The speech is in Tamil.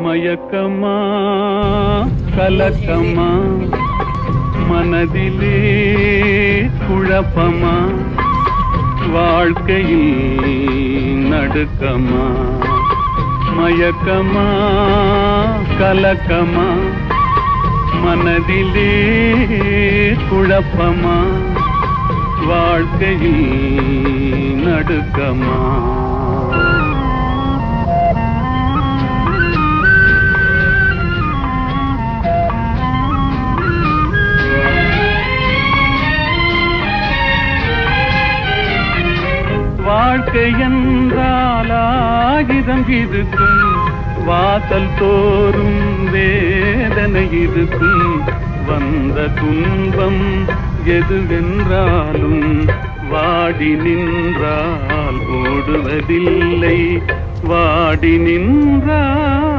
மயக்கமா கலக்கமா மனதிலே குழப்பமா வாழ்க்கையில் நடுக்கமா மயக்கமா கலக்கமா மனதிலே குழப்பமா வாழ்க்கையில் நடுக்கமா வாழ்க்கை என்றால் ஆயுதம் இருக்கும் வாசல் தோறும் வேதனை இருக்கும் வந்த துன்பம் எதுவென்றாலும் வாடி நின்றால் ஓடுவதில்லை வாடி நின்றால்